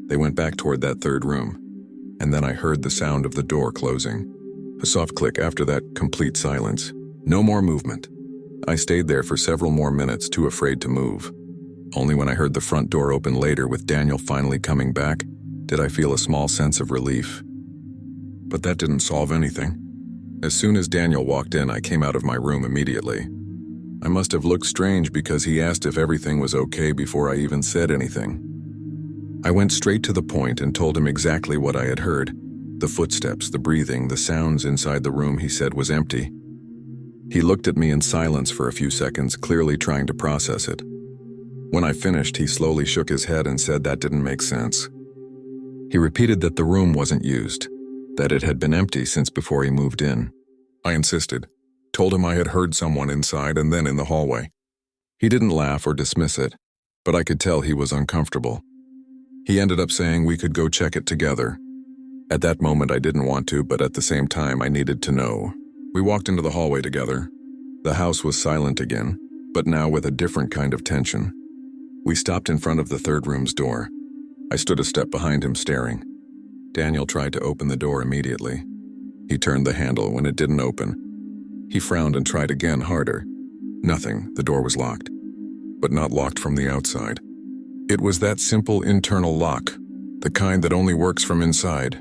They went back toward that third room, and then I heard the sound of the door closing. A soft click after that, complete silence. No more movement. I stayed there for several more minutes, too afraid to move. Only when I heard the front door open later with Daniel finally coming back, did I feel a small sense of relief. But that didn't solve anything. As soon as Daniel walked in, I came out of my room immediately. I must have looked strange because he asked if everything was okay before I even said anything. I went straight to the point and told him exactly what I had heard. The footsteps, the breathing, the sounds inside the room he said was empty. He looked at me in silence for a few seconds, clearly trying to process it. When I finished, he slowly shook his head and said that didn't make sense. He repeated that the room wasn't used, that it had been empty since before he moved in. I insisted, told him I had heard someone inside and then in the hallway. He didn't laugh or dismiss it, but I could tell he was uncomfortable. He ended up saying we could go check it together. At that moment I didn't want to, but at the same time I needed to know. We walked into the hallway together. The house was silent again, but now with a different kind of tension. We stopped in front of the third room's door. I stood a step behind him, staring. Daniel tried to open the door immediately. He turned the handle when it didn't open. He frowned and tried again, harder. Nothing, the door was locked. But not locked from the outside. It was that simple internal lock, the kind that only works from inside.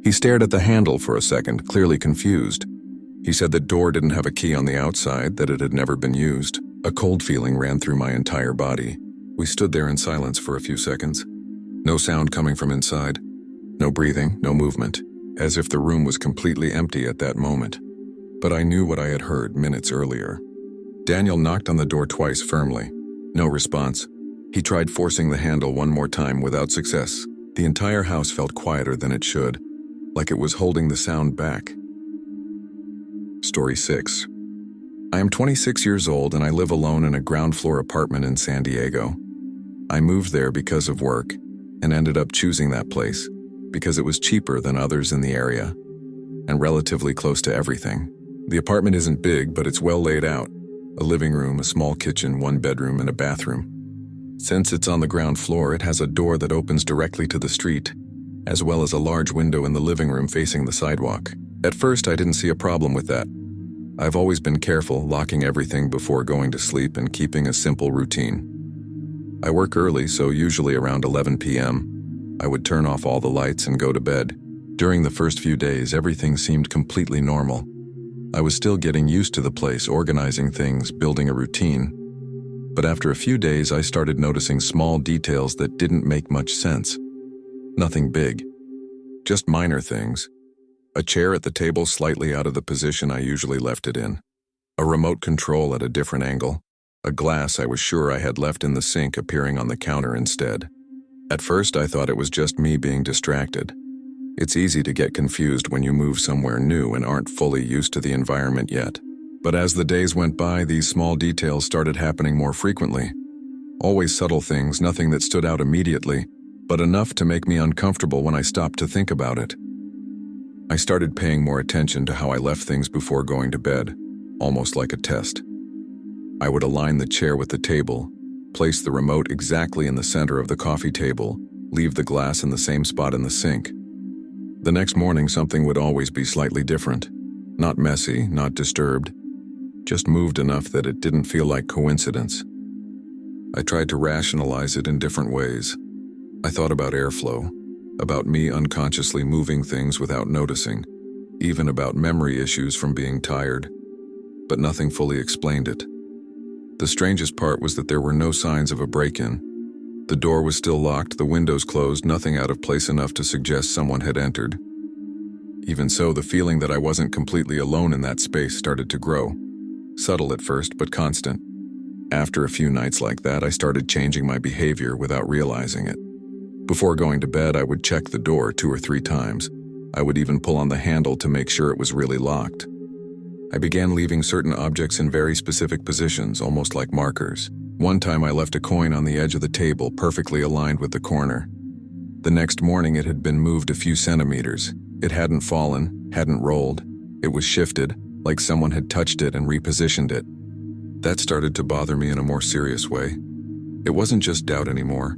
He stared at the handle for a second, clearly confused. He said the door didn't have a key on the outside, that it had never been used. A cold feeling ran through my entire body. We stood there in silence for a few seconds. No sound coming from inside. No breathing, no movement, as if the room was completely empty at that moment. But I knew what I had heard minutes earlier. Daniel knocked on the door twice firmly. No response. He tried forcing the handle one more time without success. The entire house felt quieter than it should, like it was holding the sound back. Story 6. I am 26 years old and I live alone in a ground-floor apartment in San Diego. I moved there because of work and ended up choosing that place because it was cheaper than others in the area and relatively close to everything. The apartment isn't big, but it's well laid out. A living room, a small kitchen, one bedroom, and a bathroom. Since it's on the ground floor, it has a door that opens directly to the street, as well as a large window in the living room facing the sidewalk. At first, I didn't see a problem with that. I've always been careful, locking everything before going to sleep and keeping a simple routine. I work early, so usually around 11 p.m., I would turn off all the lights and go to bed. During the first few days, everything seemed completely normal. I was still getting used to the place, organizing things, building a routine. But after a few days, I started noticing small details that didn't make much sense. Nothing big, just minor things. A chair at the table slightly out of the position I usually left it in. A remote control at a different angle. A glass I was sure I had left in the sink appearing on the counter instead. At first, I thought it was just me being distracted. It's easy to get confused when you move somewhere new and aren't fully used to the environment yet. But as the days went by, these small details started happening more frequently. Always subtle things, nothing that stood out immediately, but enough to make me uncomfortable when I stopped to think about it. I started paying more attention to how I left things before going to bed, almost like a test. I would align the chair with the table, place the remote exactly in the center of the coffee table, leave the glass in the same spot in the sink. The next morning, something would always be slightly different. Not messy, not disturbed, just moved enough that it didn't feel like coincidence. I tried to rationalize it in different ways. I thought about airflow, about me unconsciously moving things without noticing, even about memory issues from being tired, but nothing fully explained it. The strangest part was that there were no signs of a break-in. The door was still locked, the windows closed, nothing out of place enough to suggest someone had entered. Even so, the feeling that I wasn't completely alone in that space started to grow. Subtle at first, but constant. After a few nights like that, I started changing my behavior without realizing it. Before going to bed, I would check the door 2 or 3 times. I would even pull on the handle to make sure it was really locked. I began leaving certain objects in very specific positions, almost like markers. One time I left a coin on the edge of the table, perfectly aligned with the corner. The next morning it had been moved a few centimeters. It hadn't fallen, hadn't rolled. It was shifted, like someone had touched it and repositioned it. That started to bother me in a more serious way. It wasn't just doubt anymore.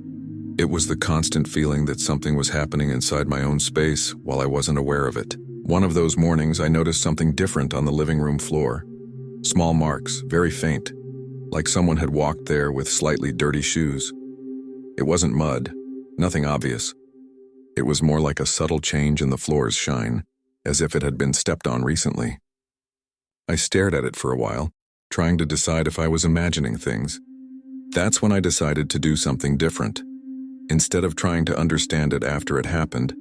It was the constant feeling that something was happening inside my own space while I wasn't aware of it. One of those mornings, I noticed something different on the living room floor. Small marks, very faint, like someone had walked there with slightly dirty shoes. It wasn't mud, nothing obvious. It was more like a subtle change in the floor's shine, as if it had been stepped on recently. I stared at it for a while, trying to decide if I was imagining things. That's when I decided to do something different. Instead of trying to understand it after it happened,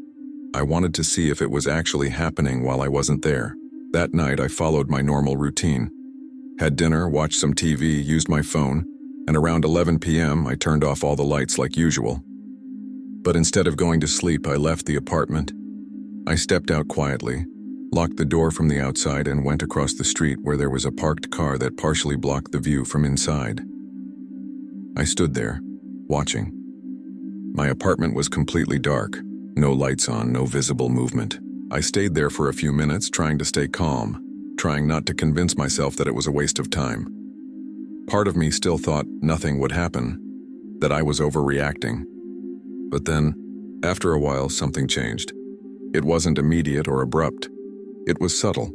I wanted to see if it was actually happening while I wasn't there. That night, I followed my normal routine. Had dinner, watched some TV, used my phone, and around 11 p.m., I turned off all the lights like usual. But instead of going to sleep, I left the apartment. I stepped out quietly, locked the door from the outside, and went across the street where there was a parked car that partially blocked the view from inside. I stood there, watching. My apartment was completely dark. No lights on, no visible movement. I stayed there for a few minutes, trying to stay calm, trying not to convince myself that it was a waste of time. Part of me still thought nothing would happen, that I was overreacting. But then, after a while, something changed. It wasn't immediate or abrupt. It was subtle,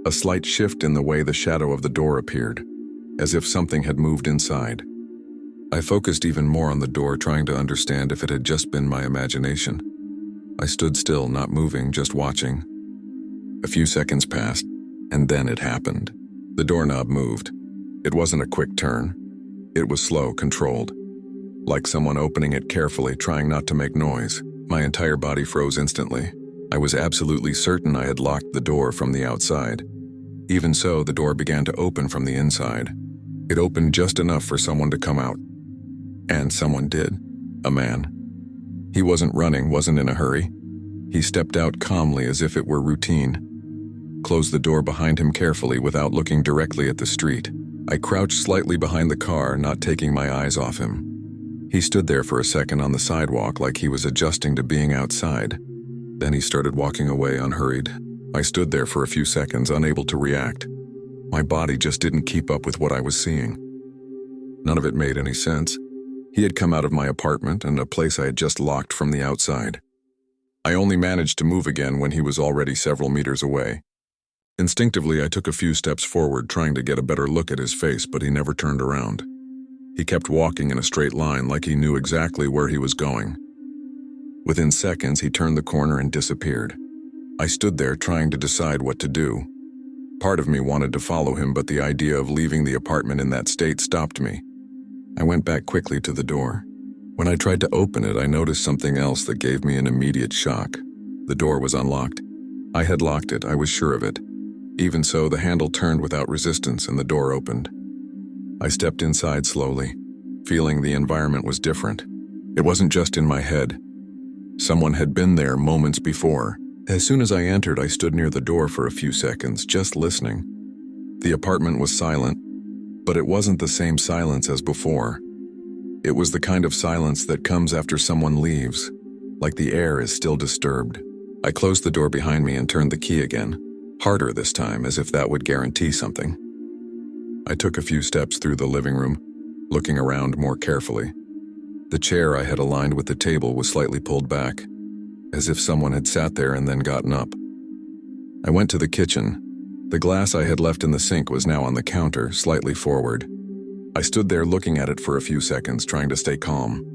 a slight shift in the way the shadow of the door appeared, as if something had moved inside. I focused even more on the door, trying to understand if it had just been my imagination. I stood still, not moving, just watching. A few seconds passed, and then it happened. The doorknob moved. It wasn't a quick turn. It was slow, controlled. Like someone opening it carefully, trying not to make noise. My entire body froze instantly. I was absolutely certain I had locked the door from the outside. Even so, the door began to open from the inside. It opened just enough for someone to come out. And someone did. A man. He wasn't running, wasn't in a hurry. He stepped out calmly as if it were routine. Closed the door behind him carefully without looking directly at the street. I crouched slightly behind the car, not taking my eyes off him. He stood there for a second on the sidewalk like he was adjusting to being outside. Then he started walking away unhurried. I stood there for a few seconds, unable to react. My body just didn't keep up with what I was seeing. None of it made any sense. He had come out of my apartment and a place I had just locked from the outside. I only managed to move again when he was already several meters away. Instinctively, I took a few steps forward, trying to get a better look at his face, but he never turned around. He kept walking in a straight line like he knew exactly where he was going. Within seconds, he turned the corner and disappeared. I stood there trying to decide what to do. Part of me wanted to follow him, but the idea of leaving the apartment in that state stopped me. I went back quickly to the door. When I tried to open it, I noticed something else that gave me an immediate shock. The door was unlocked. I had locked it, I was sure of it. Even so, the handle turned without resistance and the door opened. I stepped inside slowly, feeling the environment was different. It wasn't just in my head. Someone had been there moments before. As soon as I entered, I stood near the door for a few seconds, just listening. The apartment was silent, but it wasn't the same silence as before. It was the kind of silence that comes after someone leaves, like the air is still disturbed. I closed the door behind me and turned the key again, harder this time, as if that would guarantee something. I took a few steps through the living room, looking around more carefully. The chair I had aligned with the table was slightly pulled back, as if someone had sat there and then gotten up. I went to the kitchen. The glass I had left in the sink was now on the counter, slightly forward. I stood there looking at it for a few seconds, trying to stay calm.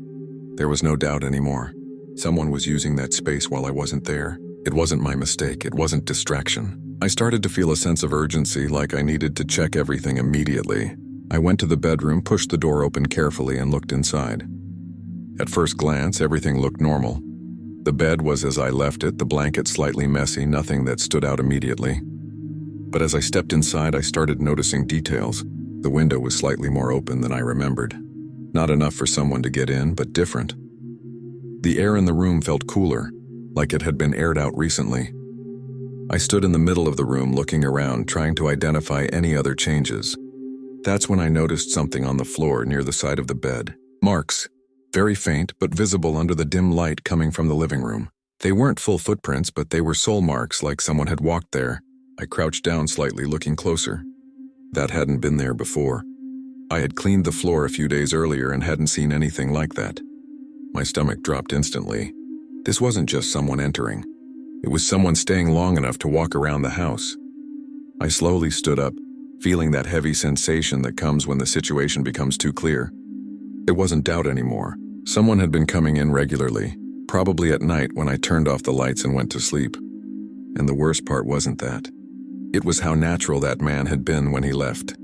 There was no doubt anymore. Someone was using that space while I wasn't there. It wasn't my mistake. It wasn't distraction. I started to feel a sense of urgency, like I needed to check everything immediately. I went to the bedroom, pushed the door open carefully, and looked inside. At first glance, everything looked normal. The bed was as I left it, the blanket slightly messy, nothing that stood out immediately. But as I stepped inside, I started noticing details. The window was slightly more open than I remembered. Not enough for someone to get in, but different. The air in the room felt cooler, like it had been aired out recently. I stood in the middle of the room looking around, trying to identify any other changes. That's when I noticed something on the floor near the side of the bed. Marks, very faint but visible under the dim light coming from the living room. They weren't full footprints, but they were sole marks, like someone had walked there. I crouched down slightly, looking closer. That hadn't been there before. I had cleaned the floor a few days earlier and hadn't seen anything like that. My stomach dropped instantly. This wasn't just someone entering. It was someone staying long enough to walk around the house. I slowly stood up, feeling that heavy sensation that comes when the situation becomes too clear. It wasn't doubt anymore. Someone had been coming in regularly, probably at night when I turned off the lights and went to sleep. And the worst part wasn't that. It was how natural that man had been when he left,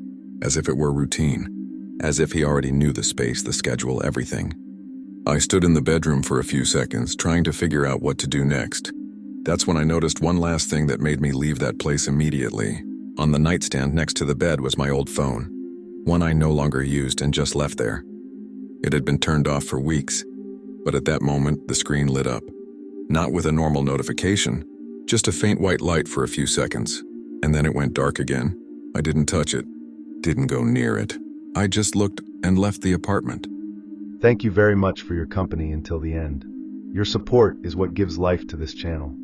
as if it were routine, as if he already knew the space, the schedule, everything. I stood in the bedroom for a few seconds, trying to figure out what to do next. That's when I noticed one last thing that made me leave that place immediately. On the nightstand next to the bed was my old phone, one I no longer used and just left there. It had been turned off for weeks, but at that moment the screen lit up. Not with a normal notification, just a faint white light for a few seconds, and then it went dark again. I didn't touch it, didn't go near it. I just looked and left the apartment. Thank you very much for your company until the end. Your support is what gives life to this channel.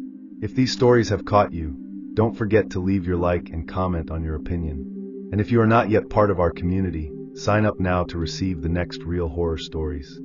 If these stories have caught you, don't forget to leave your like and comment on your opinion. And if you are not yet part of our community, sign up now to receive the next real horror stories.